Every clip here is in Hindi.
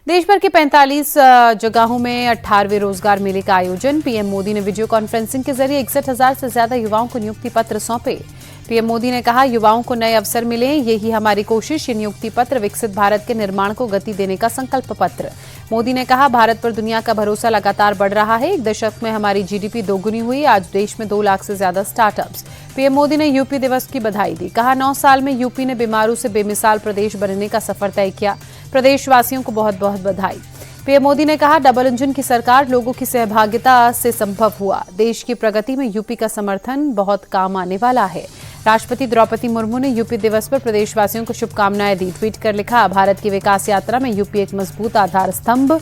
देश भर के 45 जगहों में 18वें रोजगार मेले का आयोजन। पीएम मोदी ने वीडियो कॉन्फ्रेंसिंग के जरिए 61,000 से ज्यादा युवाओं को नियुक्ति पत्र सौंपे। पीएम मोदी ने कहा, युवाओं को नए अवसर मिले, यही हमारी कोशिश। ये नियुक्ति पत्र विकसित भारत के निर्माण को गति देने का संकल्प पत्र। मोदी ने कहा, भारत पर दुनिया का भरोसा लगातार बढ़ रहा है। एक दशक में हमारी जीडीपी दोगुनी हुई। आज देश में 2 लाख से ज्यादा स्टार्टअप्स। पीएम मोदी ने यूपी दिवस की बधाई दी। कहा, 9 साल में यूपी ने बीमारू से बेमिसाल प्रदेश बनने का सफर तय किया। प्रदेशवासियों को बहुत बहुत बधाई। पीएम मोदी ने कहा, डबल इंजन की सरकार लोगों की सहभागिता से संभव हुआ। देश की प्रगति में यूपी का समर्थन बहुत काम आने वाला है। राष्ट्रपति द्रौपदी मुर्मू ने यूपी दिवस पर प्रदेशवासियों को शुभकामनाएं दी। ट्वीट कर लिखा, भारत की विकास यात्रा में यूपी एक मजबूत आधार स्तंभ,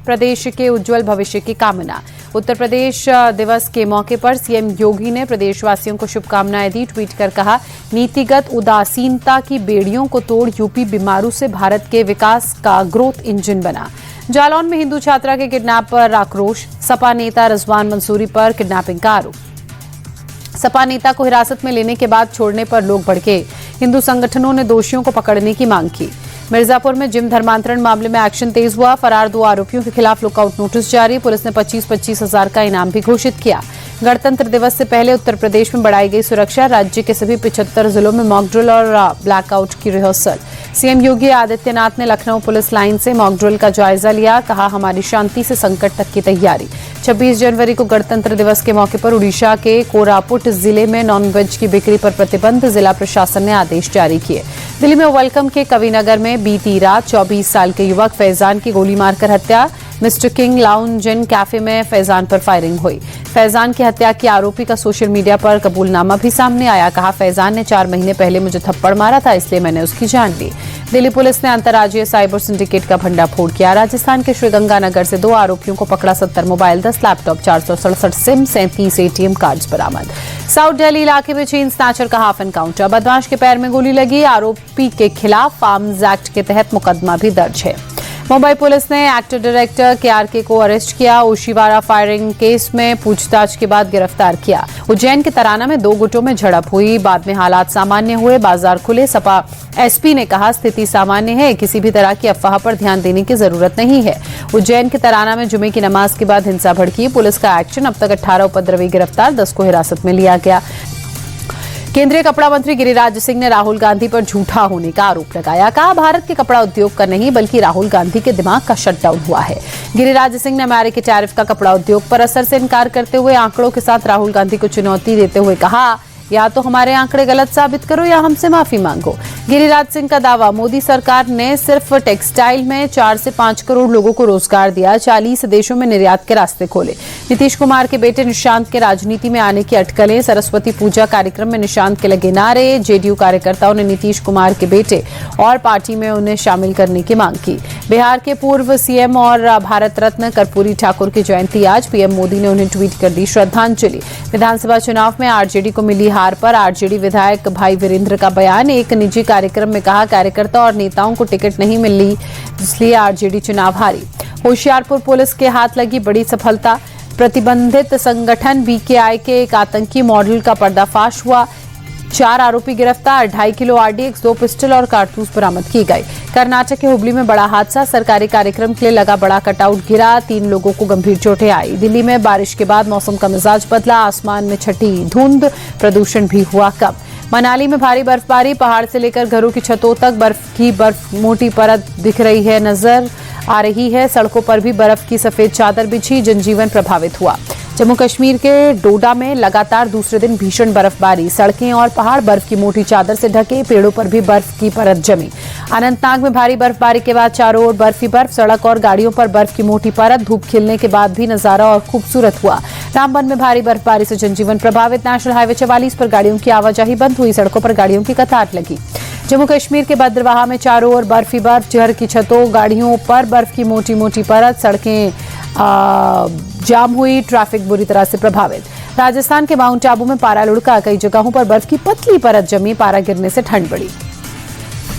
प्रदेश के उज्जवल भविष्य की कामना। उत्तर प्रदेश दिवस के मौके पर सीएम योगी ने प्रदेशवासियों को शुभकामनाएं दी। ट्वीट कर कहा, नीतिगत उदासीनता की बेड़ियों को तोड़ यूपी बीमारू से भारत के विकास का ग्रोथ इंजन बना। जालौन में हिंदू छात्रा के किडनैप पर आक्रोश। सपा नेता रिजवान मंसूरी पर किडनैपिंग का आरोप। सपा नेता को हिरासत में लेने के बाद छोड़ने पर लोग भड़के। हिंदू संगठनों ने दोषियों को पकड़ने की मांग की। मिर्जापुर में जिम धर्मांतरण मामले में एक्शन तेज हुआ। फरार 2 आरोपियों के खिलाफ लुकआउट नोटिस जारी। पुलिस ने 25-25 हजार का इनाम भी घोषित किया। गणतंत्र दिवस से पहले उत्तर प्रदेश में बढ़ाई गई सुरक्षा। राज्य के सभी 75 जिलों में मॉक ड्रिल और ब्लैकआउट की रिहर्सल। सीएम योगी आदित्यनाथ ने लखनऊ पुलिस लाइन से मॉक ड्रिल का जायजा लिया। कहा, हमारी शांति से संकट तक की तैयारी। 26 जनवरी को गणतंत्र दिवस के मौके पर उड़ीसा के कोरापुट जिले में नॉनवेज की बिक्री पर प्रतिबंध। जिला प्रशासन ने आदेश जारी किए। दिल्ली में वेलकम के कविनगर में बीती रात 24 साल के युवक फैजान की गोली मारकर हत्या। Mister king lounge and cafe में फैजान पर फायरिंग हुई। फैजान की हत्या के आरोपी का सोशल मीडिया पर कबूलनामा भी सामने आया। कहा, फैजान ने 4 महीने पहले मुझे थप्पड़ मारा था, इसलिए मैंने उसकी जान ली। दिल्ली पुलिस ने अंतर्राज्यीय साइबर सिंडिकेट का भंडाफोड़ किया। राजस्थान के श्रीगंगानगर से 2 आरोपियों को पकड़ा। 70 mobile, 10 laptop, 467 SIM, 37 ATM cards बरामद। साउथ दिल्ली इलाके में चेन स्नैचर का हाफ एनकाउंटर। बदमाश के पैर में गोली लगी। आरोपी के खिलाफ आर्म्स एक्ट के तहत मुकदमा भी दर्ज है। मुंबई पुलिस ने एक्टर डायरेक्टर केआरके को अरेस्ट किया। ओशिवारा फायरिंग केस में पूछताछ के बाद गिरफ्तार किया। उज्जैन के तराना में 2 गुटों में झड़प हुई। बाद में हालात सामान्य हुए, बाजार खुले। सपा एसपी ने कहा, स्थिति सामान्य है, किसी भी तरह की अफवाह पर ध्यान देने की जरूरत नहीं है। उज्जैन के तराना में जुमे की नमाज के बाद हिंसा भड़की। पुलिस का एक्शन। अब तक 18 उपद्रवी गिरफ्तार, 10 को हिरासत में लिया गया। केंद्रीय कपड़ा मंत्री गिरिराज सिंह ने राहुल गांधी पर झूठा होने का आरोप लगाया। कहा, भारत के कपड़ा उद्योग का नहीं बल्कि राहुल गांधी के दिमाग का शटडाउन हुआ है। गिरिराज सिंह ने अमेरिकी टैरिफ का कपड़ा उद्योग पर असर से इनकार करते हुए आंकड़ों के साथ राहुल गांधी को चुनौती देते हुए कहा, या तो हमारे आंकड़े गलत साबित करो या हमसे माफी मांगो। गिरिराज सिंह का दावा, मोदी सरकार ने सिर्फ टेक्सटाइल में 4 से 5 करोड़ लोगों को रोजगार दिया, 40 देशों में निर्यात के रास्ते खोले। नीतीश कुमार के बेटे निशांत के राजनीति में आने की अटकलें। सरस्वती पूजा कार्यक्रम में निशांत के लगे नारे। जेडीयू कार्यकर्ताओं ने नीतीश कुमार के बेटे और पार्टी में उन्हें शामिल करने की मांग की। बिहार के पूर्व सीएम और भारत रत्न कर्पूरी ठाकुर की जयंती आज। पीएम मोदी ने उन्हें ट्वीट कर दी श्रद्धांजलि। विधानसभा चुनाव में आरजेडी को मिली हार पर आरजेडी विधायक भाई वीरेंद्र का बयान। एक निजी कार्यक्रम में कहा, कार्यकर्ता और नेताओं को टिकट नहीं मिली, इसलिए आरजेडी चुनाव हारी। होशियारपुर पुलिस के हाथ लगी बड़ी सफलता। प्रतिबंधित संगठन बीकेआई के एक आतंकी मॉडल का पर्दाफाश हुआ। 4 आरोपी गिरफ्तार। 2.5 किलो आरडीएक्स, 2 पिस्टल और कारतूस बरामद की गई। कर्नाटक के हुबली में बड़ा हादसा। सरकारी कार्यक्रम के लिए लगा बड़ा कटआउट गिरा। 3 लोगों को गंभीर चोटें आई। दिल्ली में बारिश के बाद मौसम का मिजाज बदला। आसमान में छटी धुंध, प्रदूषण भी हुआ कम। मनाली में भारी बर्फबारी। पहाड़ से लेकर घरों की छतों तक बर्फ मोटी परत दिख रही है, नजर आ रही है। सड़कों पर भी बर्फ की सफेद चादर बिछी। जनजीवन प्रभावित हुआ। जम्मू कश्मीर के डोडा में लगातार दूसरे दिन भीषण बर्फबारी। सड़कें और पहाड़ बर्फ की मोटी चादर से ढके। पेड़ों पर भी बर्फ की परत जमी। अनंतनाग में भारी बर्फबारी के बाद चारों ओर बर्फ ही बर्फ। सड़क और गाड़ियों पर बर्फ की मोटी परत। धूप खिलने के बाद भी नजारा और खूबसूरत हुआ। रामबन में भारी बर्फबारी से जनजीवन प्रभावित। नेशनल हाईवे 44 पर गाड़ियों की आवाजाही बंद हुई। सड़कों पर गाड़ियों की कतार लगी। जम्मू कश्मीर के भद्रवाह में चारों ओर बर्फ ही बर्फ। घर की छतों, गाड़ियों पर बर्फ की मोटी मोटी परत। सड़कें जाम हुई। ट्रैफिक बुरी तरह से प्रभावित। राजस्थान के माउंट आबू में पारा लुढ़का। कई जगहों पर बर्फ की पतली परत जमी। पारा गिरने से ठंड बढ़ी।